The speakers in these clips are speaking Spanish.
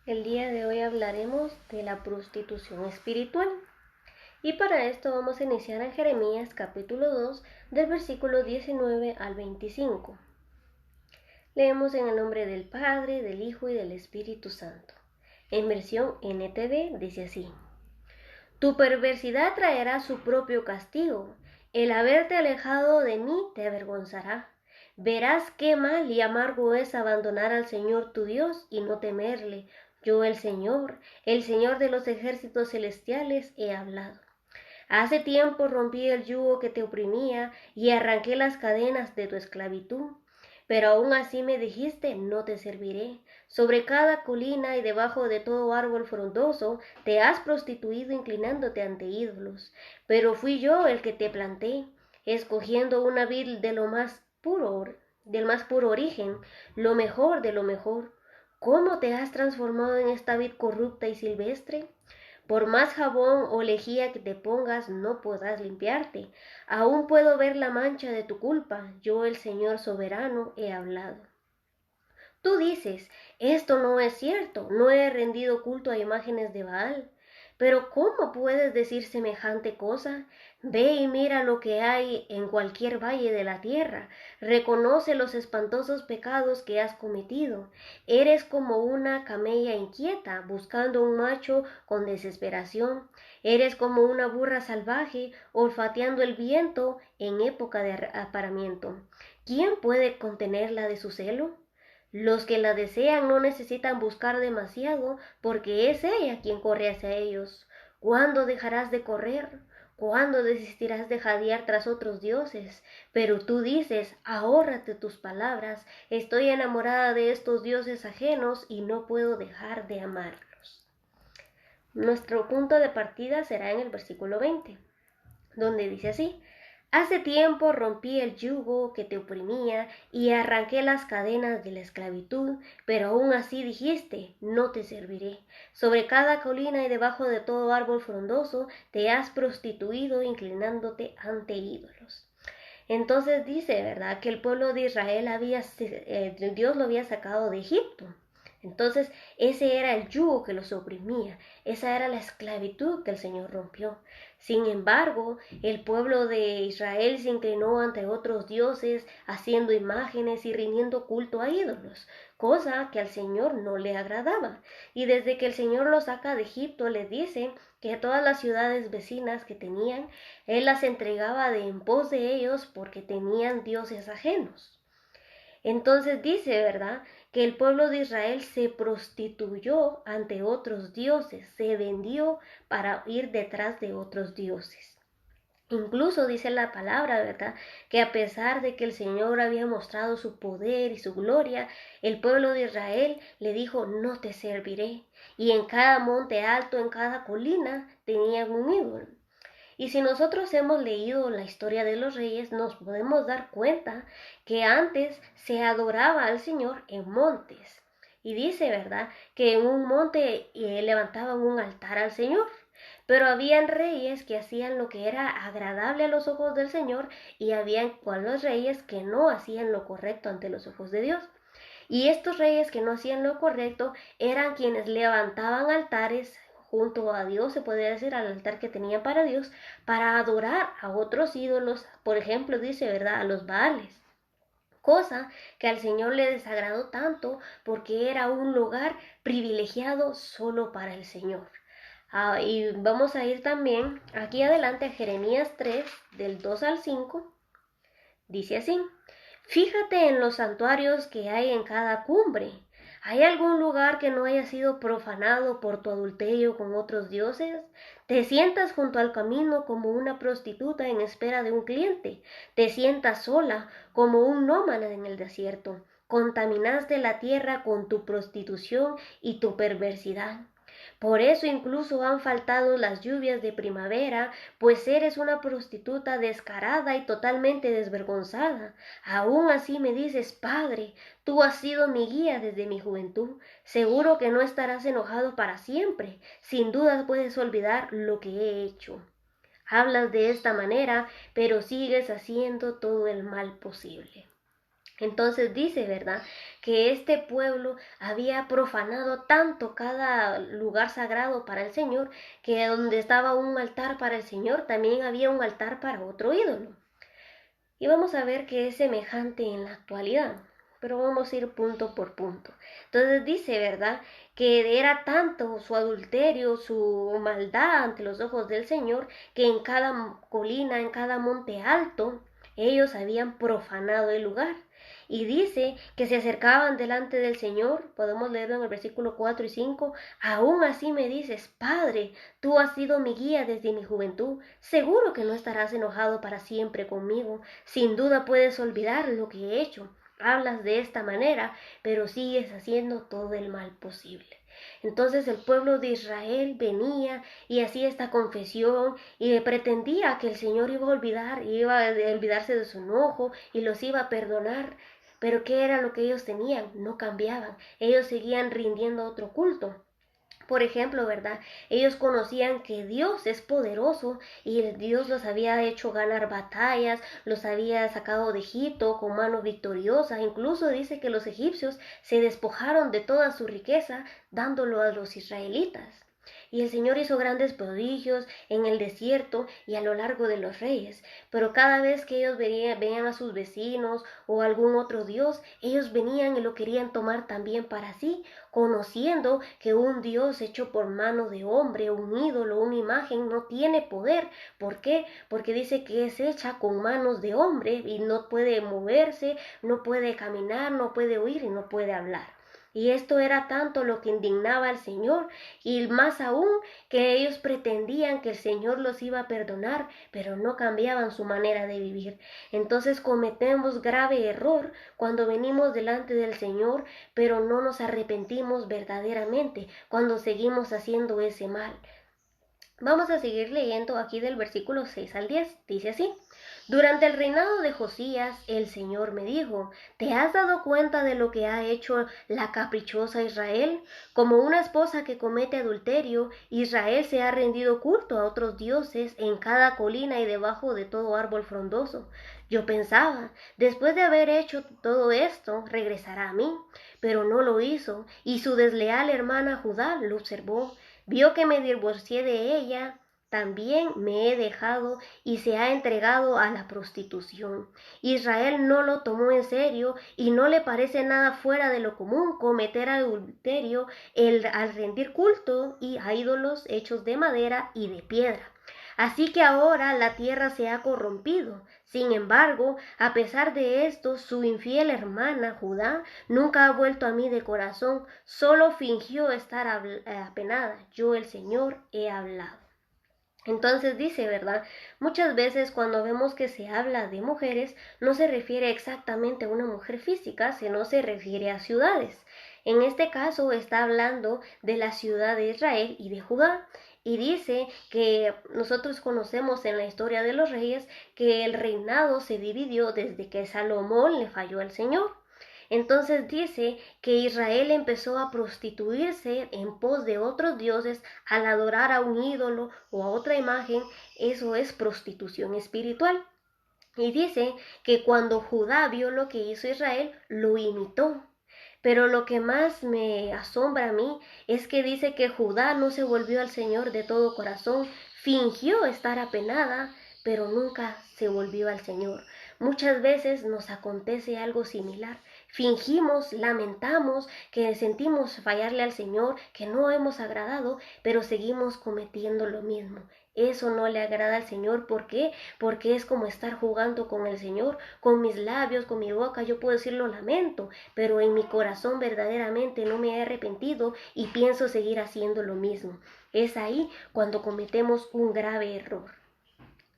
El día de hoy hablaremos de la prostitución espiritual. Y para esto vamos a iniciar en Jeremías capítulo 2 del versículo 19 al 25. Leemos en el nombre del Padre, del Hijo y del Espíritu Santo. En versión NTV dice así: Tu perversidad traerá su propio castigo. El haberte alejado de mí te avergonzará. Verás qué mal y amargo es abandonar al Señor tu Dios y no temerle. Yo el Señor de los ejércitos celestiales, he hablado. Hace tiempo rompí el yugo que te oprimía y arranqué las cadenas de tu esclavitud. Pero aún así me dijiste, no te serviré. Sobre cada colina y debajo de todo árbol frondoso te has prostituido inclinándote ante ídolos. Pero fui yo el que te planté, escogiendo una vid de lo más puro, del más puro origen, lo mejor de lo mejor. ¿Cómo te has transformado en esta vid corrupta y silvestre? Por más jabón o lejía que te pongas, no podrás limpiarte. Aún puedo ver la mancha de tu culpa. Yo, el Señor soberano, he hablado. Tú dices, esto no es cierto, no he rendido culto a imágenes de Baal. Pero ¿cómo puedes decir semejante cosa? Ve y mira lo que hay en cualquier valle de la tierra. Reconoce los espantosos pecados que has cometido. Eres como una camella inquieta, buscando un macho con desesperación. Eres como una burra salvaje, olfateando el viento en época de apareamiento. ¿Quién puede contenerla de su celo? Los que la desean no necesitan buscar demasiado, porque es ella quien corre hacia ellos. ¿Cuándo dejarás de correr? ¿Cuándo desistirás de jadear tras otros dioses? Pero tú dices, ahórrate tus palabras, estoy enamorada de estos dioses ajenos y no puedo dejar de amarlos. Nuestro punto de partida será en el versículo 20, donde dice así: Hace tiempo rompí el yugo que te oprimía y arranqué las cadenas de la esclavitud, pero aún así dijiste, no te serviré. Sobre cada colina y debajo de todo árbol frondoso te has prostituido inclinándote ante ídolos. Entonces dice, ¿verdad?, que el pueblo de Israel Dios lo había sacado de Egipto. Entonces, ese era el yugo que los oprimía, esa era la esclavitud que el Señor rompió. Sin embargo, el pueblo de Israel se inclinó ante otros dioses, haciendo imágenes y rindiendo culto a ídolos, cosa que al Señor no le agradaba. Y desde que el Señor los saca de Egipto, les dice que a todas las ciudades vecinas que tenían, Él las entregaba de en pos de ellos porque tenían dioses ajenos. Entonces dice, ¿verdad?, que el pueblo de Israel se prostituyó ante otros dioses, se vendió para ir detrás de otros dioses. Incluso dice la palabra, ¿verdad?, que a pesar de que el Señor había mostrado su poder y su gloria, el pueblo de Israel le dijo, no te serviré. Y en cada monte alto, en cada colina, tenían un ídolo. Y si nosotros hemos leído la historia de los reyes, nos podemos dar cuenta que antes se adoraba al Señor en montes. Y dice, ¿verdad?, que en un monte levantaban un altar al Señor. Pero habían reyes que hacían lo que era agradable a los ojos del Señor y habían cuantos reyes que no hacían lo correcto ante los ojos de Dios. Y estos reyes que no hacían lo correcto eran quienes levantaban altares junto a Dios, se podría decir, al altar que tenían para Dios, para adorar a otros ídolos, por ejemplo, dice, ¿verdad?, a los Baales. Cosa que al Señor le desagradó tanto porque era un lugar privilegiado solo para el Señor. Y vamos a ir también aquí adelante a Jeremías 3, del 2 al 5. Dice así: Fíjate en los santuarios que hay en cada cumbre. ¿Hay algún lugar que no haya sido profanado por tu adulterio con otros dioses? Te sientas junto al camino como una prostituta en espera de un cliente. Te sientas sola como un nómada en el desierto. Contaminaste la tierra con tu prostitución y tu perversidad. Por eso incluso han faltado las lluvias de primavera, pues eres una prostituta descarada y totalmente desvergonzada. Aún así me dices, Padre, tú has sido mi guía desde mi juventud. Seguro que no estarás enojado para siempre. Sin duda puedes olvidar lo que he hecho. Hablas de esta manera, pero sigues haciendo todo el mal posible. Entonces dice, ¿verdad?, que este pueblo había profanado tanto cada lugar sagrado para el Señor, que donde estaba un altar para el Señor, también había un altar para otro ídolo. Y vamos a ver que es semejante en la actualidad, pero vamos a ir punto por punto. Entonces dice, ¿verdad?, que era tanto su adulterio, su maldad ante los ojos del Señor, que en cada colina, en cada monte alto, ellos habían profanado el lugar. Y dice que se acercaban delante del Señor, podemos leerlo en el versículo 4 y 5, aún así me dices, Padre, tú has sido mi guía desde mi juventud, seguro que no estarás enojado para siempre conmigo, sin duda puedes olvidar lo que he hecho, hablas de esta manera, pero sigues haciendo todo el mal posible. Entonces el pueblo de Israel venía y hacía esta confesión y pretendía que el Señor iba a olvidarse de su enojo y los iba a perdonar. Pero ¿qué era lo que ellos tenían? No cambiaban. Ellos seguían rindiendo otro culto. Por ejemplo, ¿verdad? Ellos conocían que Dios es poderoso y Dios los había hecho ganar batallas, los había sacado de Egipto con manos victoriosas. Incluso dice que los egipcios se despojaron de toda su riqueza dándolo a los israelitas. Y el Señor hizo grandes prodigios en el desierto y a lo largo de los reyes. Pero cada vez que ellos veían a sus vecinos o algún otro Dios, ellos venían y lo querían tomar también para sí, conociendo que un Dios hecho por mano de hombre, un ídolo, una imagen, no tiene poder. ¿Por qué? Porque dice que es hecha con manos de hombre y no puede moverse, no puede caminar, no puede oír y no puede hablar. Y esto era tanto lo que indignaba al Señor, y más aún que ellos pretendían que el Señor los iba a perdonar, pero no cambiaban su manera de vivir. Entonces cometemos grave error cuando venimos delante del Señor, pero no nos arrepentimos verdaderamente, cuando seguimos haciendo ese mal. Vamos a seguir leyendo aquí del versículo 6 al 10. Dice así: Durante el reinado de Josías, el Señor me dijo, ¿te has dado cuenta de lo que ha hecho la caprichosa Israel? Como una esposa que comete adulterio, Israel se ha rendido culto a otros dioses en cada colina y debajo de todo árbol frondoso. Yo pensaba, después de haber hecho todo esto, regresará a mí, pero no lo hizo, y su desleal hermana Judá lo observó. Vio que me divorcié de ella, también me he dejado y se ha entregado a la prostitución. Israel no lo tomó en serio y no le parece nada fuera de lo común cometer adulterio al rendir culto a ídolos hechos de madera y de piedra. Así que ahora la tierra se ha corrompido. Sin embargo, a pesar de esto, su infiel hermana Judá nunca ha vuelto a mí de corazón, solo fingió estar apenada. Yo, el Señor, he hablado. Entonces dice, ¿verdad? Muchas veces cuando vemos que se habla de mujeres, no se refiere exactamente a una mujer física, sino se refiere a ciudades. En este caso está hablando de la ciudad de Israel y de Judá. Y dice que nosotros conocemos en la historia de los reyes que el reinado se dividió desde que Salomón le falló al Señor. Entonces dice que Israel empezó a prostituirse en pos de otros dioses al adorar a un ídolo o a otra imagen. Eso es prostitución espiritual. Y dice que cuando Judá vio lo que hizo Israel, lo imitó. Pero lo que más me asombra a mí es que dice que Judá no se volvió al Señor de todo corazón, fingió estar apenada, pero nunca se volvió al Señor. Muchas veces nos acontece algo similar. Fingimos, lamentamos que sentimos fallarle al Señor, que no hemos agradado, pero seguimos cometiendo lo mismo. Eso no le agrada al Señor. ¿Por qué? Porque es como estar jugando con el Señor, con mis labios, con mi boca. Yo puedo decir lo lamento, pero en mi corazón verdaderamente no me he arrepentido y pienso seguir haciendo lo mismo. Es ahí cuando cometemos un grave error.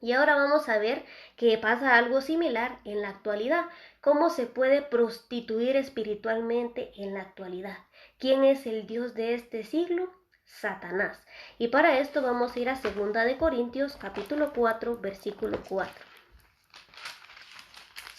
Y ahora vamos a ver que pasa algo similar en la actualidad. ¿Cómo se puede prostituir espiritualmente en la actualidad? ¿Quién es el Dios de este siglo? Satanás. Y para esto vamos a ir a 2 de Corintios capítulo 4 versículo 4.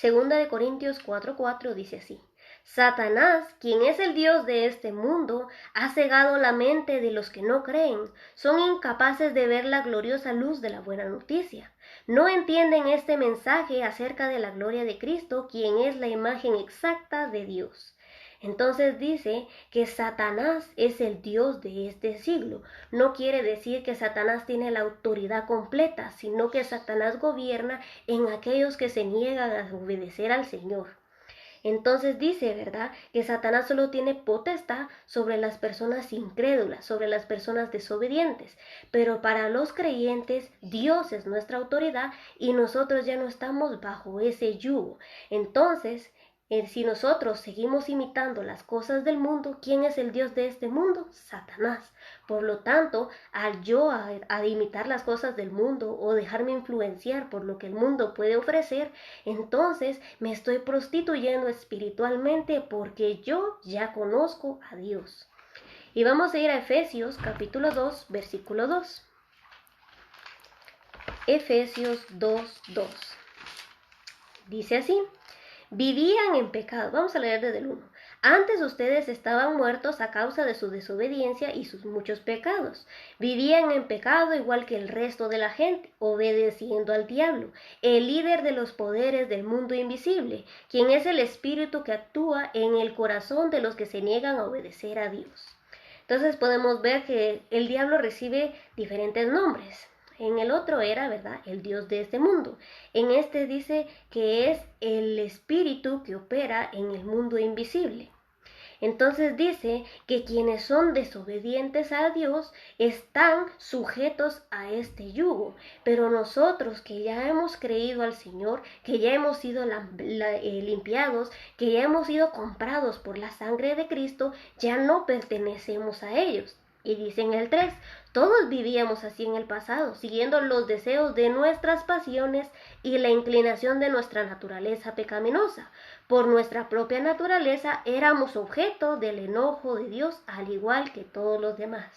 2 de Corintios 4:4 dice así: Satanás, quien es el Dios de este mundo, ha cegado la mente de los que no creen, son incapaces de ver la gloriosa luz de la buena noticia. No entienden este mensaje acerca de la gloria de Cristo, quien es la imagen exacta de Dios. Entonces dice que Satanás es el Dios de este siglo. No quiere decir que Satanás tiene la autoridad completa, sino que Satanás gobierna en aquellos que se niegan a obedecer al Señor. Entonces dice, ¿verdad?, que Satanás solo tiene potestad sobre las personas incrédulas, sobre las personas desobedientes. Pero para los creyentes, Dios es nuestra autoridad y nosotros ya no estamos bajo ese yugo. Entonces, si nosotros seguimos imitando las cosas del mundo, ¿quién es el Dios de este mundo? Satanás. Por lo tanto, al yo a imitar las cosas del mundo o dejarme influenciar por lo que el mundo puede ofrecer, entonces me estoy prostituyendo espiritualmente porque yo ya conozco a Dios. Y vamos a ir a Efesios capítulo 2, versículo 2. Efesios 2, 2. Dice así: vivían en pecado. Vamos a leer desde el 1. Antes ustedes estaban muertos a causa de su desobediencia y sus muchos pecados. Vivían en pecado igual que el resto de la gente, obedeciendo al diablo, el líder de los poderes del mundo invisible, quien es el espíritu que actúa en el corazón de los que se niegan a obedecer a Dios. Entonces podemos ver que el diablo recibe diferentes nombres. En el otro era, ¿verdad?, el Dios de este mundo. En este dice que es el espíritu que opera en el mundo invisible. Entonces dice que quienes son desobedientes a Dios están sujetos a este yugo, pero nosotros que ya hemos creído al Señor, que ya hemos sido limpiados, que ya hemos sido comprados por la sangre de Cristo, ya no pertenecemos a ellos. Y dice en el 3, todos vivíamos así en el pasado, siguiendo los deseos de nuestras pasiones y la inclinación de nuestra naturaleza pecaminosa. Por nuestra propia naturaleza éramos objeto del enojo de Dios, al igual que todos los demás.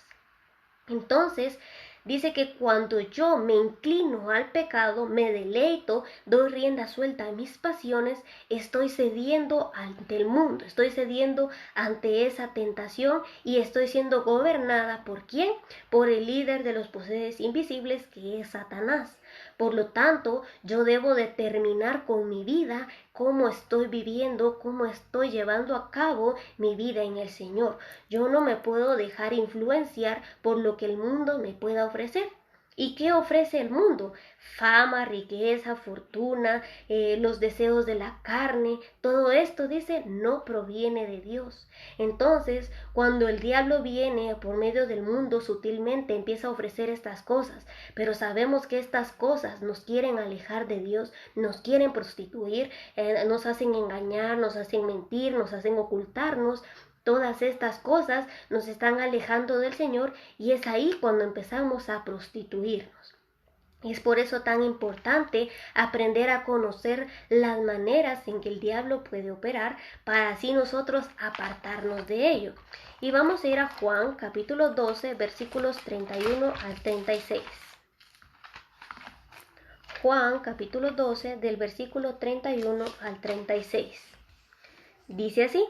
Entonces, dice que cuando yo me inclino al pecado, me deleito, doy rienda suelta a mis pasiones, estoy cediendo ante el mundo, estoy cediendo ante esa tentación y estoy siendo gobernada ¿por quién? Por el líder de los poderes invisibles, que es Satanás. Por lo tanto, yo debo determinar con mi vida cómo estoy viviendo, cómo estoy llevando a cabo mi vida en el Señor. Yo no me puedo dejar influenciar por lo que el mundo me pueda ofrecer. ¿Y qué ofrece el mundo? Fama, riqueza, fortuna, los deseos de la carne. Todo esto, dice, no proviene de Dios. Entonces, cuando el diablo viene por medio del mundo, sutilmente empieza a ofrecer estas cosas, pero sabemos que estas cosas nos quieren alejar de Dios, nos quieren prostituir, nos hacen engañar, nos hacen mentir, nos hacen ocultarnos. Todas estas cosas nos están alejando del Señor y es ahí cuando empezamos a prostituirnos. Es por eso tan importante aprender a conocer las maneras en que el diablo puede operar para así nosotros apartarnos de ello. Y vamos a ir a Juan capítulo 12 versículos 31 al 36. Juan capítulo 12 del versículo 31 al 36. Dice así: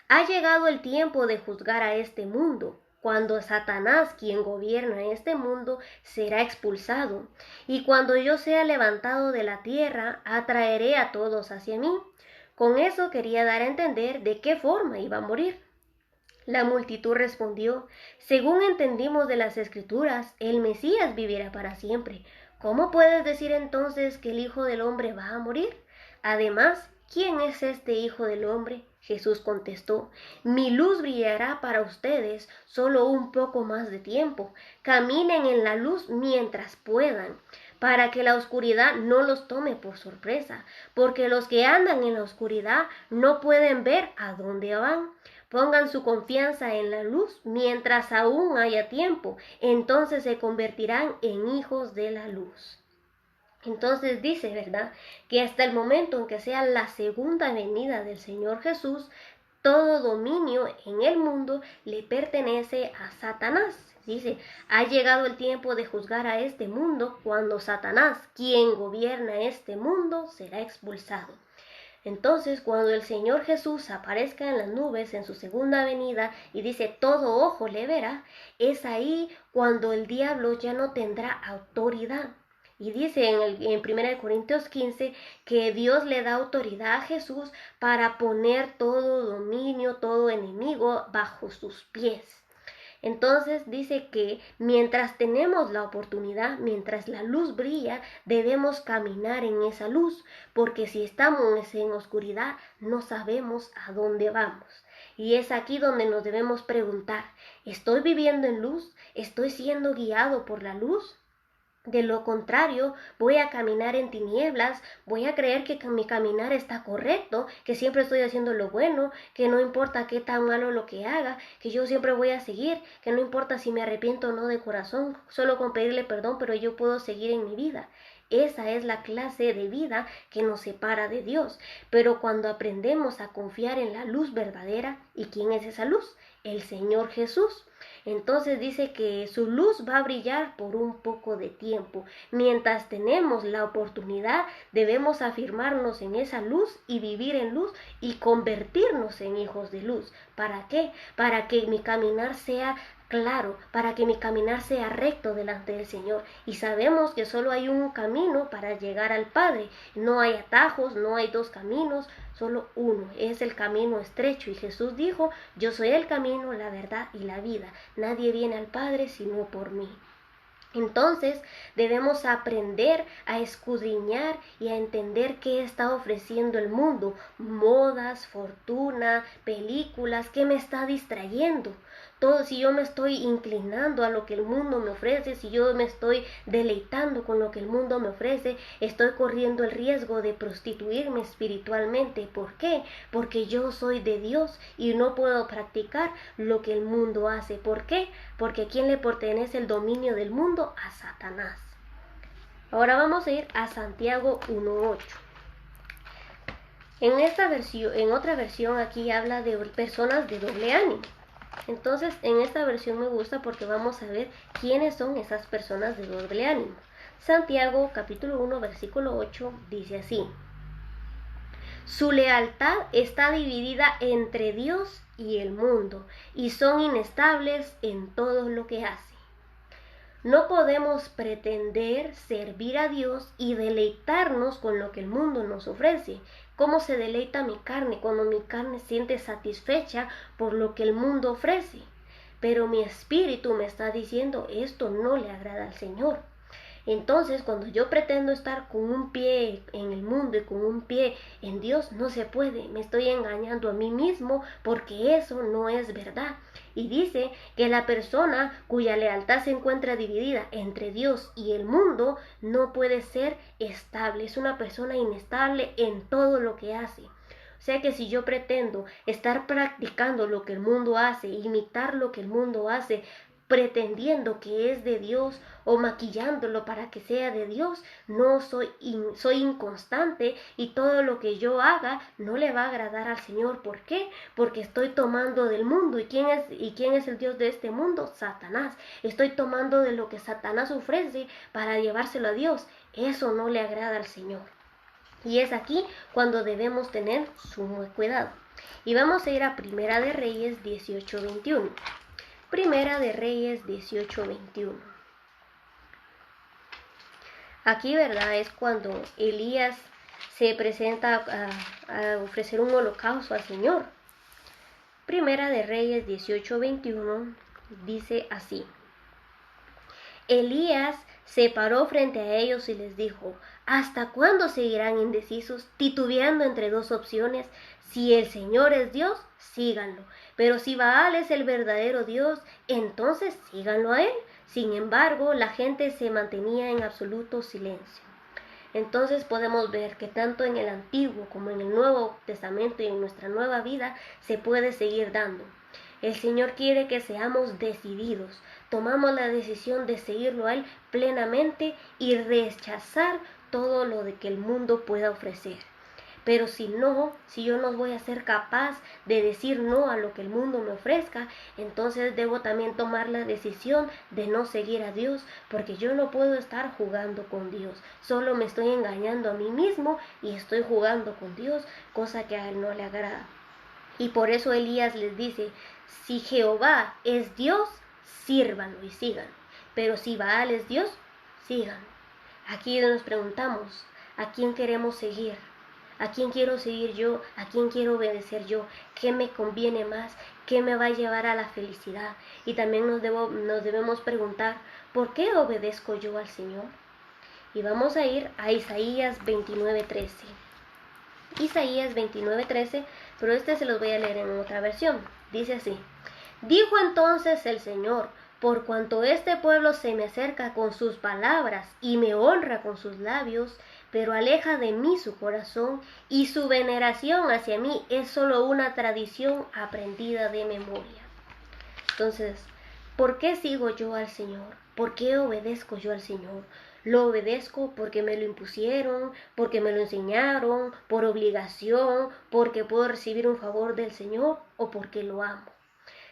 ha llegado el tiempo de juzgar a este mundo, cuando Satanás, quien gobierna este mundo, será expulsado. Y cuando yo sea levantado de la tierra, atraeré a todos hacia mí. Con eso quería dar a entender de qué forma iba a morir. La multitud respondió: según entendimos de las Escrituras, el Mesías vivirá para siempre. ¿Cómo puedes decir entonces que el Hijo del Hombre va a morir? Además, ¿quién es este Hijo del Hombre? Jesús contestó: mi luz brillará para ustedes solo un poco más de tiempo. Caminen en la luz mientras puedan, para que la oscuridad no los tome por sorpresa, porque los que andan en la oscuridad no pueden ver a dónde van. Pongan su confianza en la luz mientras aún haya tiempo, entonces se convertirán en hijos de la luz. Entonces dice, ¿verdad?, que hasta el momento en que sea la segunda venida del Señor Jesús, todo dominio en el mundo le pertenece a Satanás. Dice, ha llegado el tiempo de juzgar a este mundo cuando Satanás, quien gobierna este mundo, será expulsado. Entonces, cuando el Señor Jesús aparezca en las nubes en su segunda venida y dice todo ojo le verá, es ahí cuando el diablo ya no tendrá autoridad. Y dice en 1 Corintios 15 que Dios le da autoridad a Jesús para poner todo dominio, todo enemigo bajo sus pies. Entonces dice que mientras tenemos la oportunidad, mientras la luz brilla, debemos caminar en esa luz, porque si estamos en oscuridad no sabemos a dónde vamos. Y es aquí donde nos debemos preguntar, ¿estoy viviendo en luz? ¿Estoy siendo guiado por la luz? De lo contrario, voy a caminar en tinieblas, voy a creer que mi caminar está correcto, que siempre estoy haciendo lo bueno, que no importa qué tan malo lo que haga, que yo siempre voy a seguir, que no importa si me arrepiento o no de corazón, solo con pedirle perdón, pero yo puedo seguir en mi vida. Esa es la clase de vida que nos separa de Dios. Pero cuando aprendemos a confiar en la luz verdadera, ¿y quién es esa luz? El Señor Jesús. Entonces dice que su luz va a brillar por un poco de tiempo. Mientras tenemos la oportunidad, debemos afirmarnos en esa luz y vivir en luz y convertirnos en hijos de luz. ¿Para qué? Para que mi caminar sea claro, para que mi caminar sea recto delante del Señor. Y sabemos que solo hay un camino para llegar al Padre. No hay atajos, no hay dos caminos, solo uno. Es el camino estrecho. Y Jesús dijo, yo soy el camino, la verdad y la vida. Nadie viene al Padre sino por mí. Entonces debemos aprender a escudriñar y a entender qué está ofreciendo el mundo, modas, fortuna, películas, qué me está distrayendo. Todo, si yo me estoy inclinando a lo que el mundo me ofrece, si yo me estoy deleitando con lo que el mundo me ofrece, estoy corriendo el riesgo de prostituirme espiritualmente. ¿Por qué? Porque yo soy de Dios y no puedo practicar lo que el mundo hace. ¿Por qué? Porque ¿a quién le pertenece el dominio del mundo? A Satanás. Ahora vamos a ir a Santiago 1:8. En otra versión aquí habla de personas de doble ánimo. Entonces en esta versión me gusta porque vamos a ver quiénes son esas personas de doble ánimo. Santiago capítulo 1 versículo 8 dice así: su lealtad está dividida entre Dios y el mundo y son inestables en todo lo que hacen. No podemos pretender servir a Dios y deleitarnos con lo que el mundo nos ofrece. ¿Cómo se deleita mi carne cuando mi carne siente satisfecha por lo que el mundo ofrece? Pero mi espíritu me está diciendo, esto no le agrada al Señor. Entonces, cuando yo pretendo estar con un pie en el mundo y con un pie en Dios, no se puede. Me estoy engañando a mí mismo porque eso no es verdad. Y dice que la persona cuya lealtad se encuentra dividida entre Dios y el mundo no puede ser estable. Es una persona inestable en todo lo que hace. O sea que si yo pretendo estar practicando lo que el mundo hace, imitar lo que el mundo hace, pretendiendo que es de Dios o maquillándolo para que sea de Dios, no soy inconstante y todo lo que yo haga no le va a agradar al Señor. ¿Por qué? Porque estoy tomando del mundo. ¿Y quién es el Dios de este mundo? Satanás. Estoy tomando de lo que Satanás ofrece para llevárselo a Dios. Eso no le agrada al Señor. Y es aquí cuando debemos tener sumo cuidado. Y vamos a ir a Primera de Reyes 18:21. Primera de Reyes 18:21. Aquí, ¿verdad? Es cuando Elías se presenta a ofrecer un holocausto al Señor. Primera de Reyes 18:21 dice así: Elías se paró frente a ellos y les dijo: ¿hasta cuándo seguirán indecisos, titubeando entre dos opciones? Si el Señor es Dios, síganlo. Pero si Baal es el verdadero Dios, entonces síganlo a él. Sin embargo, la gente se mantenía en absoluto silencio. Entonces podemos ver que tanto en el Antiguo como en el Nuevo Testamento y en nuestra nueva vida se puede seguir dando. El Señor quiere que seamos decididos, tomamos la decisión de seguirlo a Él plenamente y rechazar todo lo de que el mundo pueda ofrecer. Pero si yo no voy a ser capaz de decir no a lo que el mundo me ofrezca, entonces debo también tomar la decisión de no seguir a Dios, porque yo no puedo estar jugando con Dios. Solo me estoy engañando a mí mismo y estoy jugando con Dios, cosa que a Él no le agrada. Y por eso Elías les dice: si Jehová es Dios, sírvanlo y síganlo. Pero si Baal es Dios, síganlo. Aquí nos preguntamos, ¿a quién queremos seguir? ¿A quién quiero seguir yo? ¿A quién quiero obedecer yo? ¿Qué me conviene más? ¿Qué me va a llevar a la felicidad? Y también nos debemos preguntar, ¿por qué obedezco yo al Señor? Y vamos a ir a Isaías 29:13. Isaías 29:13, pero se los voy a leer en otra versión. Dice así: Dijo entonces el Señor: por cuanto este pueblo se me acerca con sus palabras y me honra con sus labios, pero aleja de mí su corazón, y su veneración hacia mí es solo una tradición aprendida de memoria. Entonces, ¿por qué sigo yo al Señor? ¿Por qué obedezco yo al Señor? Lo obedezco porque me lo impusieron, porque me lo enseñaron, por obligación, porque puedo recibir un favor del Señor o porque lo amo.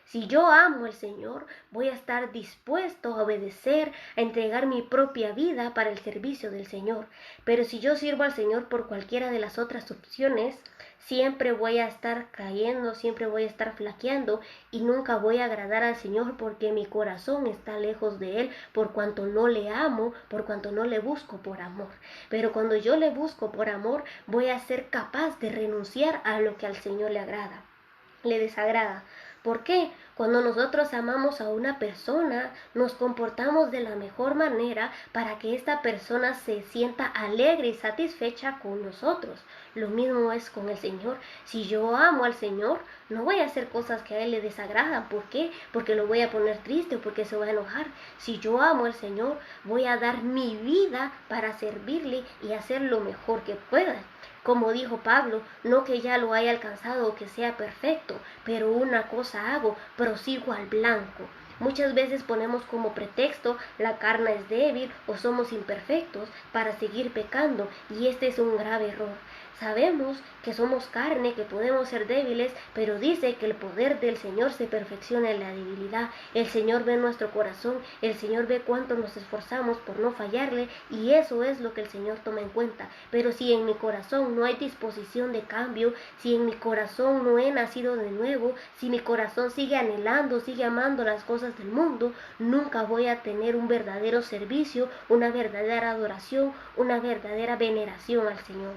Si yo amo al Señor, voy a estar dispuesto a obedecer, a entregar mi propia vida para el servicio del Señor. Pero si yo sirvo al Señor por cualquiera de las otras opciones, siempre voy a estar cayendo, siempre voy a estar flaqueando y nunca voy a agradar al Señor porque mi corazón está lejos de Él, por cuanto no le amo, por cuanto no le busco por amor. Pero cuando yo le busco por amor, voy a ser capaz de renunciar a lo que al Señor le desagrada. ¿Por qué? Cuando nosotros amamos a una persona, nos comportamos de la mejor manera para que esta persona se sienta alegre y satisfecha con nosotros. Lo mismo es con el Señor. Si yo amo al Señor, no voy a hacer cosas que a Él le desagradan. ¿Por qué? Porque lo voy a poner triste o porque se va a enojar. Si yo amo al Señor, voy a dar mi vida para servirle y hacer lo mejor que pueda. Como dijo Pablo, no que ya lo haya alcanzado o que sea perfecto, pero una cosa hago, prosigo al blanco. Muchas veces ponemos como pretexto la carne es débil o somos imperfectos para seguir pecando, y este es un grave error. Sabemos que somos carne, que podemos ser débiles, pero dice que el poder del Señor se perfecciona en la debilidad. El Señor ve nuestro corazón, el Señor ve cuánto nos esforzamos por no fallarle, y eso es lo que el Señor toma en cuenta. Pero si en mi corazón no hay disposición de cambio, si en mi corazón no he nacido de nuevo, si mi corazón sigue anhelando, sigue amando las cosas del mundo, nunca voy a tener un verdadero servicio, una verdadera adoración, una verdadera veneración al Señor.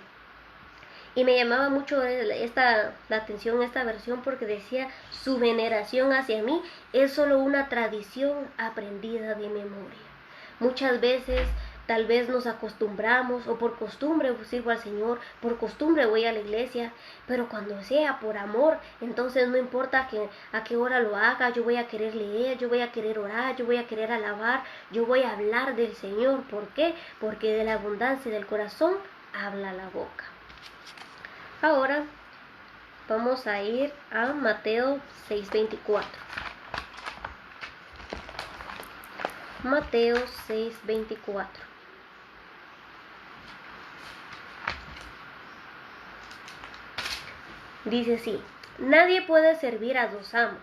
Y me llamaba mucho la atención esta versión porque decía, su veneración hacia mí es solo una tradición aprendida de memoria. Muchas veces tal vez nos acostumbramos o por costumbre sirvo al Señor, por costumbre voy a la iglesia, pero cuando sea por amor, entonces no importa a qué hora lo haga, yo voy a querer leer, yo voy a querer orar, yo voy a querer alabar, yo voy a hablar del Señor. ¿Por qué? Porque de la abundancia del corazón habla la boca. Ahora vamos a ir a Mateo 6:24. Mateo 6:24. Dice así: nadie puede servir a dos amos,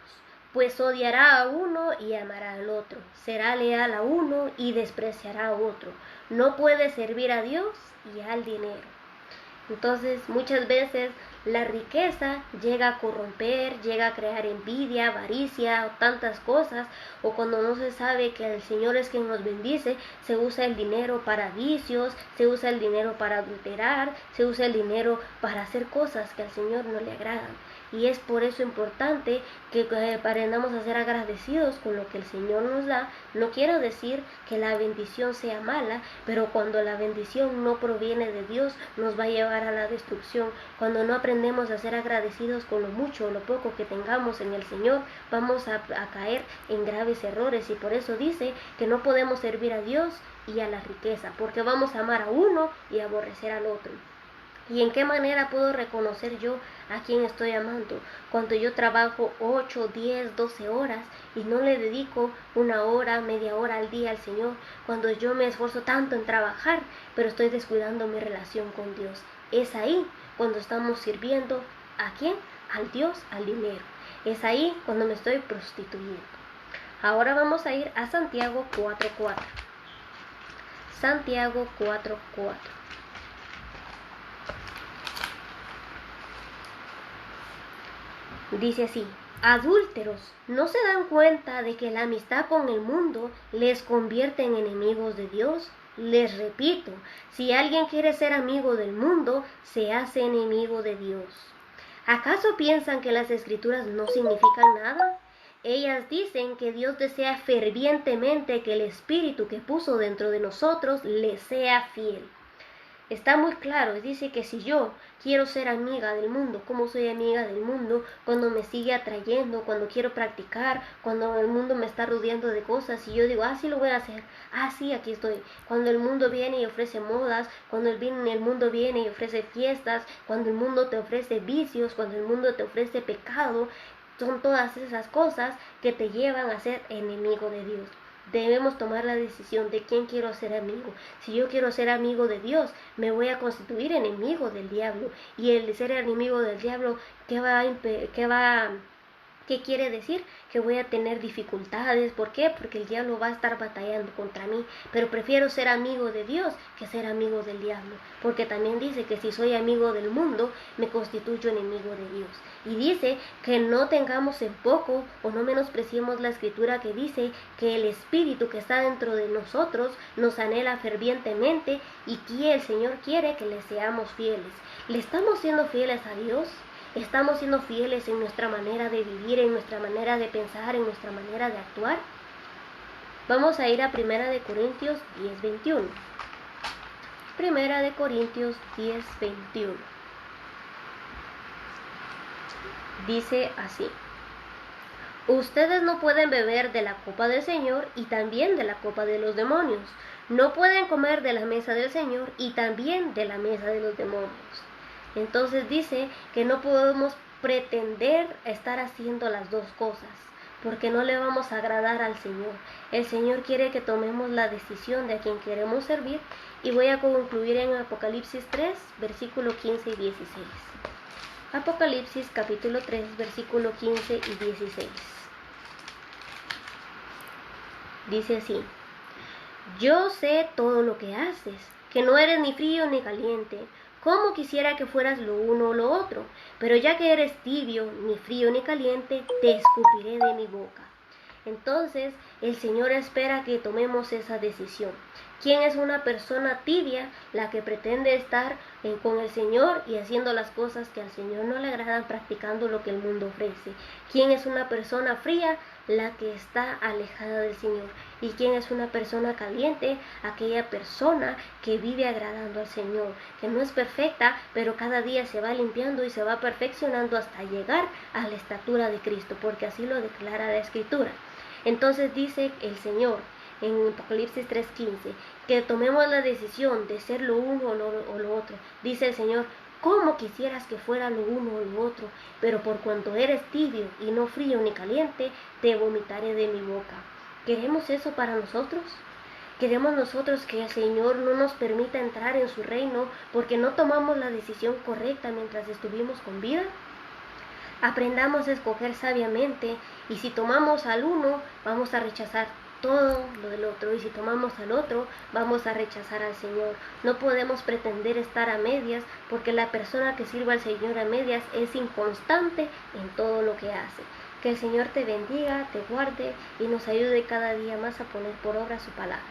pues odiará a uno y amará al otro, será leal a uno y despreciará a otro. No puede servir a Dios y al dinero. Entonces, muchas veces la riqueza llega a corromper, llega a crear envidia, avaricia o tantas cosas, o cuando no se sabe que el Señor es quien nos bendice, se usa el dinero para vicios, se usa el dinero para adulterar, se usa el dinero para hacer cosas que al Señor no le agradan. Y es por eso importante que aprendamos a ser agradecidos con lo que el Señor nos da. No quiero decir que la bendición sea mala, pero cuando la bendición no proviene de Dios, nos va a llevar a la destrucción. Cuando no aprendemos a ser agradecidos con lo mucho o lo poco que tengamos en el Señor, vamos a caer en graves errores. Y por eso dice que no podemos servir a Dios y a la riqueza, porque vamos a amar a uno y aborrecer al otro. ¿Y en qué manera puedo reconocer yo a quién estoy amando? Cuando yo trabajo 8, 10, 12 horas y no le dedico una hora, media hora al día al Señor. Cuando yo me esfuerzo tanto en trabajar, pero estoy descuidando mi relación con Dios. Es ahí cuando estamos sirviendo ¿a quién? Al Dios, al dinero. Es ahí cuando me estoy prostituyendo. Ahora vamos a ir a Santiago 4:4. Santiago 4:4. Dice así: adúlteros, ¿no se dan cuenta de que la amistad con el mundo les convierte en enemigos de Dios? Les repito, si alguien quiere ser amigo del mundo, se hace enemigo de Dios. ¿Acaso piensan que las escrituras no significan nada? Ellas dicen que Dios desea fervientemente que el Espíritu que puso dentro de nosotros le sea fiel. Está muy claro, dice que si yo quiero ser amiga del mundo, ¿cómo soy amiga del mundo? Cuando me sigue atrayendo, cuando quiero practicar, cuando el mundo me está rodeando de cosas y yo digo, sí lo voy a hacer, sí, aquí estoy. Cuando el mundo viene y ofrece modas, cuando el mundo viene y ofrece fiestas, cuando el mundo te ofrece vicios, cuando el mundo te ofrece pecado, son todas esas cosas que te llevan a ser enemigo de Dios. Debemos tomar la decisión de quién quiero ser amigo. Si yo quiero ser amigo de Dios, me voy a constituir enemigo del diablo. Y el ser enemigo del diablo, ¿qué quiere decir? Que voy a tener dificultades. ¿Por qué? Porque el diablo va a estar batallando contra mí. Pero prefiero ser amigo de Dios que ser amigo del diablo. Porque también dice que si soy amigo del mundo, me constituyo enemigo de Dios. Y dice que no tengamos en poco o no menospreciemos la escritura que dice que el Espíritu que está dentro de nosotros nos anhela fervientemente y que el Señor quiere que le seamos fieles. ¿Le estamos siendo fieles a Dios? ¿Estamos siendo fieles en nuestra manera de vivir, en nuestra manera de pensar, en nuestra manera de actuar? Vamos a ir a 1 Corintios 10:21. 1 Corintios 10:21. Dice así: ustedes no pueden beber de la copa del Señor y también de la copa de los demonios. No pueden comer de la mesa del Señor y también de la mesa de los demonios. Entonces dice que no podemos pretender estar haciendo las dos cosas, porque no le vamos a agradar al Señor. El Señor quiere que tomemos la decisión de a quien queremos servir, y voy a concluir en Apocalipsis 3, versículo 15 y 16. Apocalipsis capítulo 3, versículo 15 y 16. Dice así: yo sé todo lo que haces, que no eres ni frío ni caliente. Cómo quisiera que fueras lo uno o lo otro, pero ya que eres tibio, ni frío ni caliente, te escupiré de mi boca. Entonces, el Señor espera que tomemos esa decisión. ¿Quién es una persona tibia? La que pretende estar con el Señor y haciendo las cosas que al Señor no le agradan, practicando lo que el mundo ofrece. ¿Quién es una persona fría? La que está alejada del Señor. ¿Y quién es una persona caliente? Aquella persona que vive agradando al Señor, que no es perfecta, pero cada día se va limpiando y se va perfeccionando hasta llegar a la estatura de Cristo, porque así lo declara la Escritura. Entonces dice el Señor en Apocalipsis 3:15, que tomemos la decisión de ser lo uno o lo otro. Dice el Señor: ¿cómo quisieras que fuera lo uno o lo otro? Pero por cuanto eres tibio y no frío ni caliente, te vomitaré de mi boca. ¿Queremos eso para nosotros? ¿Queremos nosotros que el Señor no nos permita entrar en su reino porque no tomamos la decisión correcta mientras estuvimos con vida? Aprendamos a escoger sabiamente, y si tomamos al uno, vamos a rechazar todo lo del otro, y si tomamos al otro, vamos a rechazar al Señor. No podemos pretender estar a medias, porque la persona que sirva al Señor a medias es inconstante en todo lo que hace. Que el Señor te bendiga, te guarde y nos ayude cada día más a poner por obra su palabra.